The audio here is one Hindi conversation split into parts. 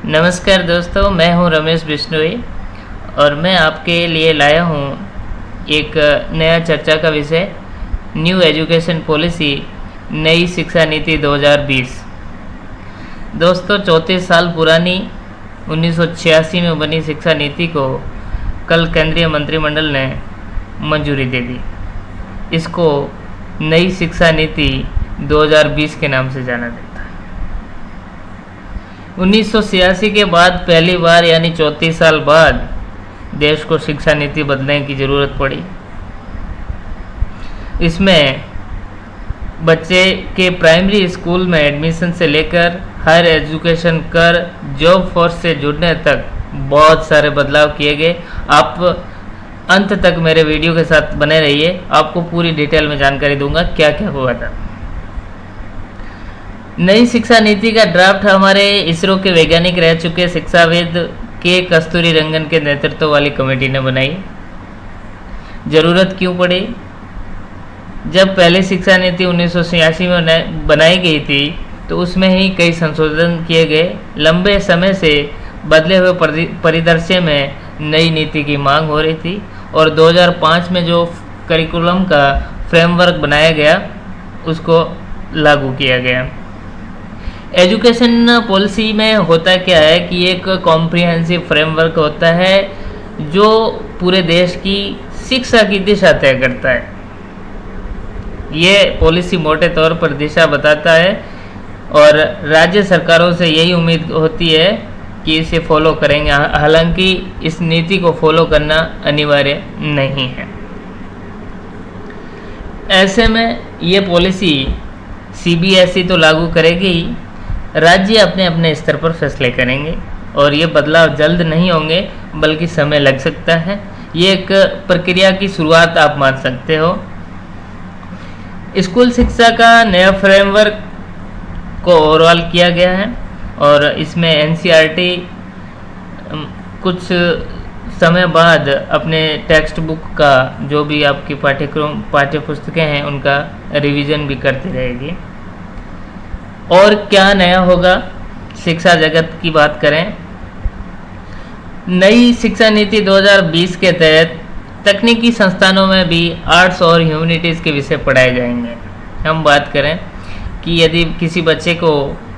नमस्कार दोस्तों, मैं हूं रमेश बिश्नोई और मैं आपके लिए लाया हूं एक नया चर्चा का विषय न्यू एजुकेशन पॉलिसी नई शिक्षा नीति 2020। दोस्तों, 34 साल पुरानी 1986 में बनी शिक्षा नीति को कल केंद्रीय मंत्रिमंडल ने मंजूरी दे दी। इसको नई शिक्षा नीति 2020 के नाम से जाना जाता है। 1986 के बाद पहली बार यानी 34 साल बाद देश को शिक्षा नीति बदलने की ज़रूरत पड़ी। इसमें बच्चे के प्राइमरी स्कूल में एडमिशन से लेकर हायर एजुकेशन कर जॉब फोर्स से जुड़ने तक बहुत सारे बदलाव किए गए। आप अंत तक मेरे वीडियो के साथ बने रहिए, आपको पूरी डिटेल में जानकारी दूंगा क्या क्या हुआ था। नई शिक्षा नीति का ड्राफ्ट हमारे इसरो के वैज्ञानिक रह चुके शिक्षाविद के कस्तूरी रंगन के नेतृत्व वाली कमेटी ने बनाई। ज़रूरत क्यों पड़ी? जब पहली शिक्षा नीति 1986 में बनाई गई थी तो उसमें ही कई संशोधन किए गए। लंबे समय से बदले हुए परिदृश्य में नई नीति की मांग हो रही थी और 2005 में जो करिकुलम का फ्रेमवर्क बनाया गया उसको लागू किया गया। एजुकेशन पॉलिसी में होता क्या है कि एक कॉम्प्रिहेंसिव फ्रेमवर्क होता है जो पूरे देश की शिक्षा की दिशा तय करता है। ये पॉलिसी मोटे तौर पर दिशा बताता है और राज्य सरकारों से यही उम्मीद होती है कि इसे फॉलो करेंगे। हालांकि इस नीति को फॉलो करना अनिवार्य नहीं है। ऐसे में ये पॉलिसी CBSE तो लागू करेगी ही, राज्य अपने अपने स्तर पर फैसले करेंगे और ये बदलाव जल्द नहीं होंगे बल्कि समय लग सकता है। ये एक प्रक्रिया की शुरुआत आप मान सकते हो। स्कूल शिक्षा का नया फ्रेमवर्क को ओवरऑल किया गया है और इसमें NCERT कुछ समय बाद अपने टेक्स्ट बुक का जो भी आपकी पाठ्य पुस्तकें हैं उनका रिवीजन भी करती रहेगी। और क्या नया होगा शिक्षा जगत की बात करें, नई शिक्षा नीति 2020 के तहत तकनीकी संस्थानों में भी आर्ट्स और ह्यूमैनिटीज़ के विषय पढ़ाए जाएंगे। हम बात करें कि यदि किसी बच्चे को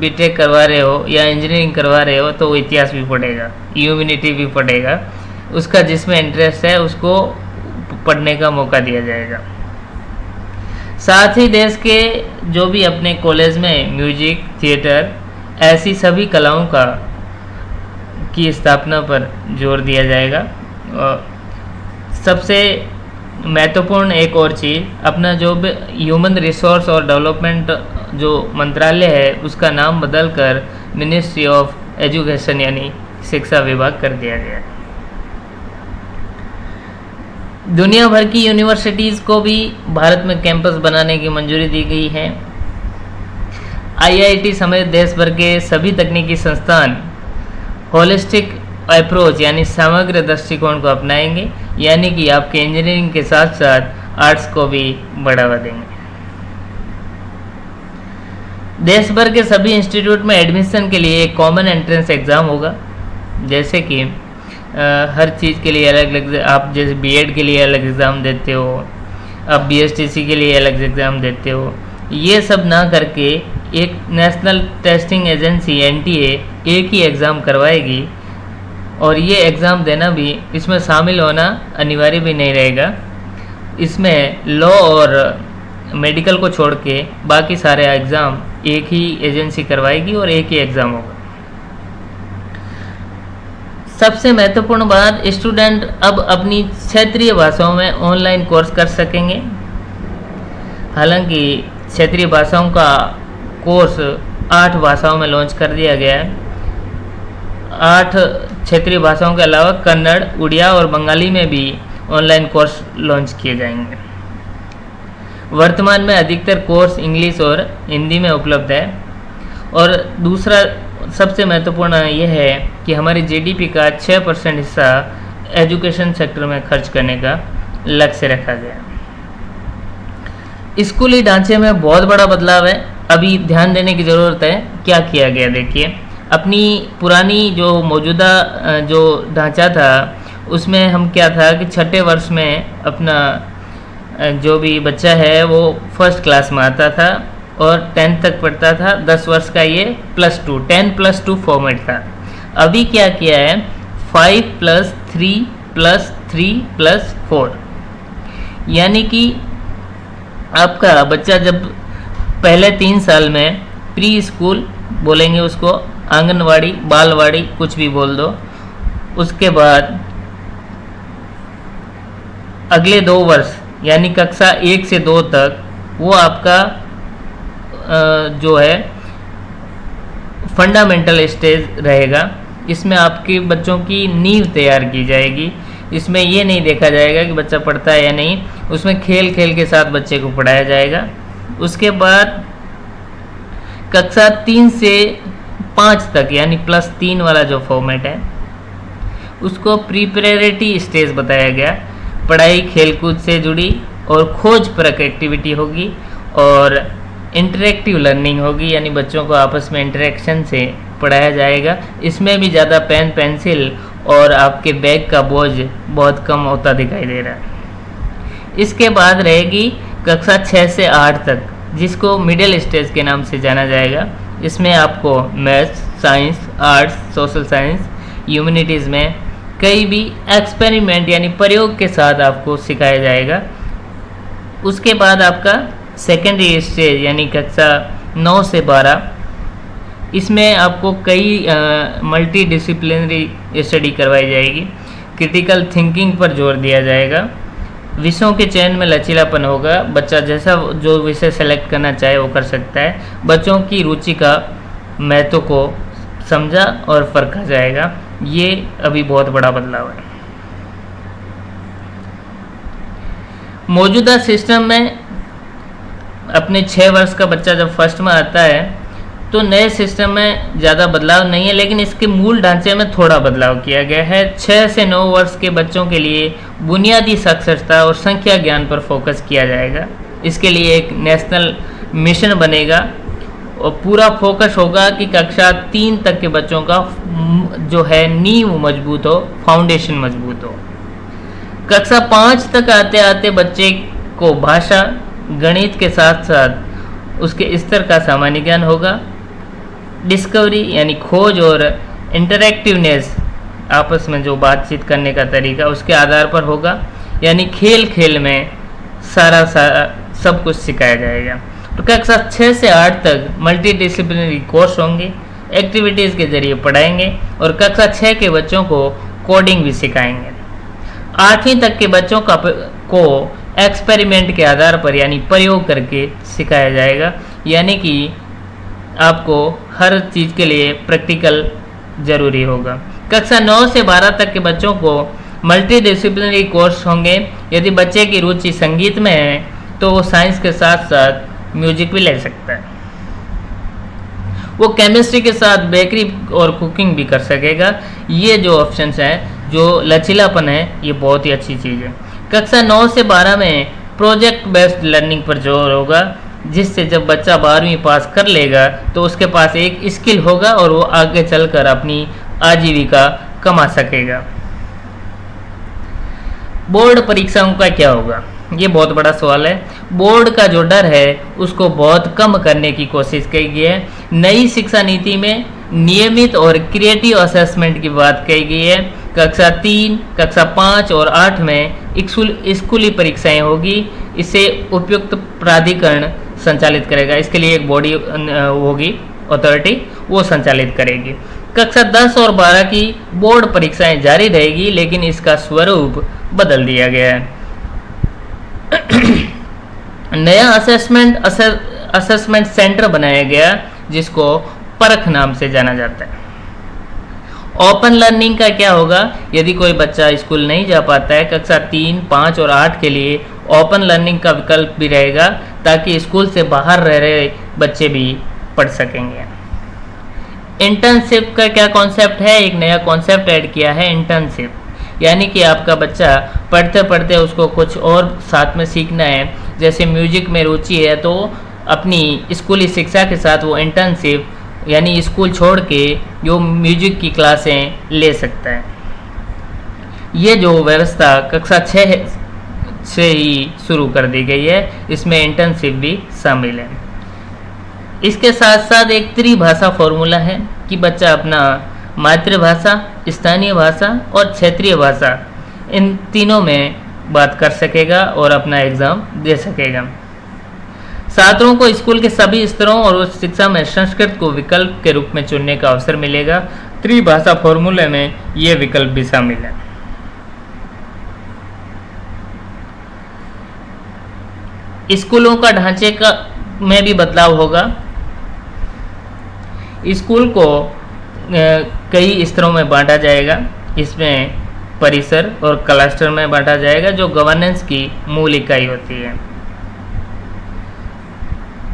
BTech करवा रहे हो या इंजीनियरिंग करवा रहे हो तो वो इतिहास भी पढ़ेगा, ह्यूमैनिटी भी पढ़ेगा। उसका जिसमें इंटरेस्ट है उसको पढ़ने का मौका दिया जाएगा। साथ ही देश के जो भी अपने कॉलेज में म्यूजिक, थिएटर, ऐसी सभी कलाओं की स्थापना पर जोर दिया जाएगा। और सबसे महत्वपूर्ण एक और चीज़, अपना जो भी ह्यूमन रिसोर्स और डेवलपमेंट जो मंत्रालय है उसका नाम बदलकर मिनिस्ट्री ऑफ एजुकेशन यानी शिक्षा विभाग कर दिया गया है। दुनिया भर की यूनिवर्सिटीज़ को भी भारत में कैंपस बनाने की मंजूरी दी गई है। IIT समेत देश भर के सभी तकनीकी संस्थान होलिस्टिक अप्रोच यानी समग्र दृष्टिकोण को अपनाएंगे, यानी कि आपके इंजीनियरिंग के साथ साथ आर्ट्स को भी बढ़ावा देंगे। देश भर के सभी इंस्टीट्यूट में एडमिशन के लिए एक कॉमन एंट्रेंस एग्ज़ाम होगा। जैसे कि हर चीज़ के लिए अलग अलग, आप जैसे B.Ed के लिए अलग एग्ज़ाम देते हो, आप BSTC के लिए अलग एग्ज़ाम देते हो। ये सब ना करके एक नेशनल टेस्टिंग एजेंसी NTA एक ही एग्ज़ाम करवाएगी और ये एग्ज़ाम देना भी, इसमें शामिल होना अनिवार्य भी नहीं रहेगा। इसमें लॉ और मेडिकल को छोड़ के बाकी सारे एग्ज़ाम एक ही एजेंसी करवाएगी और एक ही एग्ज़ाम होगा। सबसे महत्वपूर्ण बात, स्टूडेंट अब अपनी क्षेत्रीय भाषाओं में ऑनलाइन कोर्स कर सकेंगे। हालांकि क्षेत्रीय भाषाओं का कोर्स 8 भाषाओं में लॉन्च कर दिया गया है। 8 क्षेत्रीय भाषाओं के अलावा कन्नड़, उड़िया और बंगाली में भी ऑनलाइन कोर्स लॉन्च किए जाएंगे। वर्तमान में अधिकतर कोर्स इंग्लिश और हिंदी में उपलब्ध है। और दूसरा सबसे महत्वपूर्ण यह है कि हमारी GDP का 6% हिस्सा एजुकेशन सेक्टर में खर्च करने का लक्ष्य रखा गया। स्कूली ढांचे में बहुत बड़ा बदलाव है, अभी ध्यान देने की ज़रूरत है। क्या किया गया देखिए, अपनी पुरानी जो मौजूदा जो ढांचा था उसमें हम क्या था कि छठे वर्ष में अपना जो भी बच्चा है वो फर्स्ट क्लास में आता था और 10th तक पढ़ता था। 10 वर्ष का ये +2 10+2 फॉर्मेट था। अभी क्या किया है 5+3+3+4, यानी कि आपका बच्चा जब पहले 3 साल में प्री स्कूल बोलेंगे उसको, आंगनवाड़ी, बालवाड़ी, कुछ भी बोल दो, उसके बाद अगले 2 वर्ष यानी कक्षा 1 से 2 तक वो आपका जो है फंडामेंटल स्टेज रहेगा। इसमें आपके बच्चों की नींव तैयार की जाएगी। इसमें ये नहीं देखा जाएगा कि बच्चा पढ़ता है या नहीं, उसमें खेल खेल के साथ बच्चे को पढ़ाया जाएगा। उसके बाद कक्षा 3 से 5 तक यानी +3 वाला जो फॉर्मेट है उसको प्रिपरेटरी स्टेज बताया गया। पढ़ाई खेलकूद से जुड़ी और खोज परक एक्टिविटी होगी और इंटरेक्टिव लर्निंग होगी, यानी बच्चों को आपस में इंटरेक्शन से पढ़ाया जाएगा। इसमें भी ज़्यादा पेन पेंसिल और आपके बैग का बोझ बहुत कम होता दिखाई दे रहा है। इसके बाद रहेगी कक्षा 6 से 8 तक, जिसको मिडिल स्टेज के नाम से जाना जाएगा। इसमें आपको maths, science, arts, social science, humanities में कई भी एक्सपेरिमेंट यानी प्रयोग के साथ आपको सिखाया जाएगा। उसके बाद आपका सेकेंडरी स्टेज यानी कक्षा 9 से 12, इसमें आपको कई मल्टी डिसिप्लिनरी स्टडी करवाई जाएगी। क्रिटिकल थिंकिंग पर जोर दिया जाएगा। विषयों के चयन में लचीलापन होगा। बच्चा जैसा जो विषय सेलेक्ट करना चाहे वो कर सकता है। बच्चों की रुचि का महत्व को समझा और परखा जाएगा। ये अभी बहुत बड़ा बदलाव है। मौजूदा सिस्टम में अपने 6 वर्ष का बच्चा जब फर्स्ट में आता है तो नए सिस्टम में ज़्यादा बदलाव नहीं है, लेकिन इसके मूल ढांचे में थोड़ा बदलाव किया गया है। 6 से 9 वर्ष के बच्चों के लिए बुनियादी साक्षरता और संख्या ज्ञान पर फोकस किया जाएगा। इसके लिए एक नेशनल मिशन बनेगा और पूरा फोकस होगा कि कक्षा 3 तक के बच्चों का जो है नींव मजबूत हो, फाउंडेशन मजबूत हो। कक्षा 5 तक आते आते बच्चे को भाषा, गणित के साथ साथ उसके स्तर का सामान्य ज्ञान होगा। डिस्कवरी यानी खोज और इंटरेक्टिवनेस, आपस में जो बातचीत करने का तरीका उसके आधार पर होगा, यानी खेल खेल में सारा सब कुछ सिखाया जाएगा। तो कक्षा 6 से 8 तक मल्टी डिसिप्लिनरी कोर्स होंगे, एक्टिविटीज़ के जरिए पढ़ाएंगे और कक्षा 6 के बच्चों को कोडिंग भी सिखाएंगे। 8वीं तक के बच्चों को एक्सपेरिमेंट के आधार पर यानी प्रयोग करके सिखाया जाएगा, यानी कि आपको हर चीज़ के लिए प्रैक्टिकल ज़रूरी होगा। कक्षा 9 से 12 तक के बच्चों को मल्टी डिसिप्लिनरी कोर्स होंगे। यदि बच्चे की रुचि संगीत में है तो वो साइंस के साथ साथ म्यूजिक भी ले सकता है। वो केमिस्ट्री के साथ बेकरी और कुकिंग भी कर सकेगा। ये जो ऑप्शंस हैं, जो लचीलापन है, ये बहुत ही अच्छी चीज़ है। कक्षा 9 से 12 में प्रोजेक्ट बेस्ड लर्निंग पर जोर होगा, जिससे जब बच्चा 12वीं पास कर लेगा तो उसके पास एक स्किल होगा और वो आगे चलकर अपनी आजीविका कमा सकेगा। बोर्ड परीक्षाओं का क्या होगा, ये बहुत बड़ा सवाल है। बोर्ड का जो डर है उसको बहुत कम करने की कोशिश की गई है। नई शिक्षा नीति में नियमित और क्रिएटिव असेसमेंट की बात कही गई है। कक्षा 3, कक्षा 5 और 8 में स्कूली परीक्षाएं होगी। इसे उपयुक्त प्राधिकरण संचालित करेगा। इसके लिए एक बॉडी होगी, अथॉरिटी, वो संचालित करेगी। कक्षा 10 और 12 की बोर्ड परीक्षाएं जारी रहेगी, लेकिन इसका स्वरूप बदल दिया गया है। नया असेसमेंट सेंटर बनाया गया, जिसको परख नाम से जाना जाता है। ओपन लर्निंग का क्या होगा, यदि कोई बच्चा स्कूल नहीं जा पाता है, कक्षा 3, 5 और 8 के लिए ओपन लर्निंग का विकल्प भी रहेगा, ताकि स्कूल से बाहर रह रहे बच्चे भी पढ़ सकेंगे। इंटर्नशिप का क्या कॉन्सेप्ट है, एक नया कॉन्सेप्ट ऐड किया है, इंटर्नशिप, यानी कि आपका बच्चा पढ़ते पढ़ते उसको कुछ और साथ में सीखना है। जैसे म्यूजिक में रुचि है तो अपनी स्कूली शिक्षा के साथ वो इंटर्नशिप यानी स्कूल छोड़ के जो म्यूजिक की क्लासें ले सकता है। ये जो व्यवस्था कक्षा 6 से ही शुरू कर दी गई है, इसमें इंटर्नशिप भी शामिल है। इसके साथ साथ एक त्रिभाषा फॉर्मूला है कि बच्चा अपना मातृभाषा, स्थानीय भाषा और क्षेत्रीय भाषा, इन तीनों में बात कर सकेगा और अपना एग्ज़ाम दे सकेगा। छात्रों को स्कूल के सभी स्तरों और उच्च शिक्षा में संस्कृत को विकल्प के रूप में चुनने का अवसर मिलेगा। त्रिभाषा फॉर्मूले में ये विकल्प भी शामिल है। स्कूलों का ढांचे का में भी बदलाव होगा। स्कूल को कई स्तरों में बांटा जाएगा। इसमें परिसर और क्लस्टर में बांटा जाएगा, जो गवर्नेंस की मूल इकाई होती है।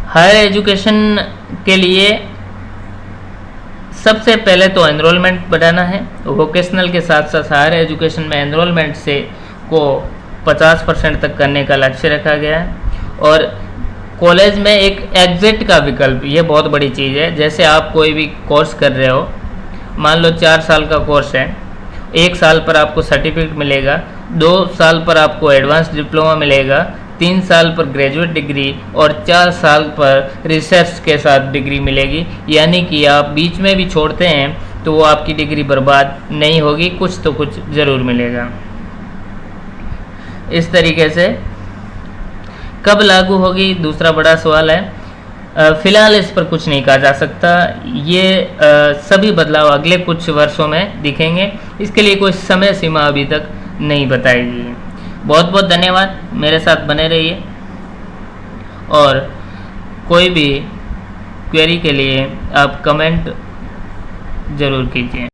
हायर एजुकेशन के लिए सबसे पहले तो एनरोलमेंट बढ़ाना है। वोकेशनल के साथ साथ हायर एजुकेशन में एनरोलमेंट से को 50% तक करने का लक्ष्य रखा गया है। और कॉलेज में एक एग्जिट का विकल्प, ये बहुत बड़ी चीज़ है। जैसे आप कोई भी कोर्स कर रहे हो, मान लो 4 साल का कोर्स है, 1 साल पर आपको सर्टिफिकेट मिलेगा, 2 साल पर आपको एडवांस डिप्लोमा मिलेगा, 3 साल पर ग्रेजुएट डिग्री और 4 साल पर रिसर्च के साथ डिग्री मिलेगी। यानी कि आप बीच में भी छोड़ते हैं तो वो आपकी डिग्री बर्बाद नहीं होगी, कुछ तो कुछ ज़रूर मिलेगा। इस तरीके से कब लागू होगी, दूसरा बड़ा सवाल है। फ़िलहाल इस पर कुछ नहीं कहा जा सकता। ये सभी बदलाव अगले कुछ वर्षों में दिखेंगे। इसके लिए कोई समय सीमा अभी तक नहीं बताई गई है। बहुत बहुत धन्यवाद, मेरे साथ बने रहिए और कोई भी क्वेरी के लिए आप कमेंट ज़रूर कीजिए।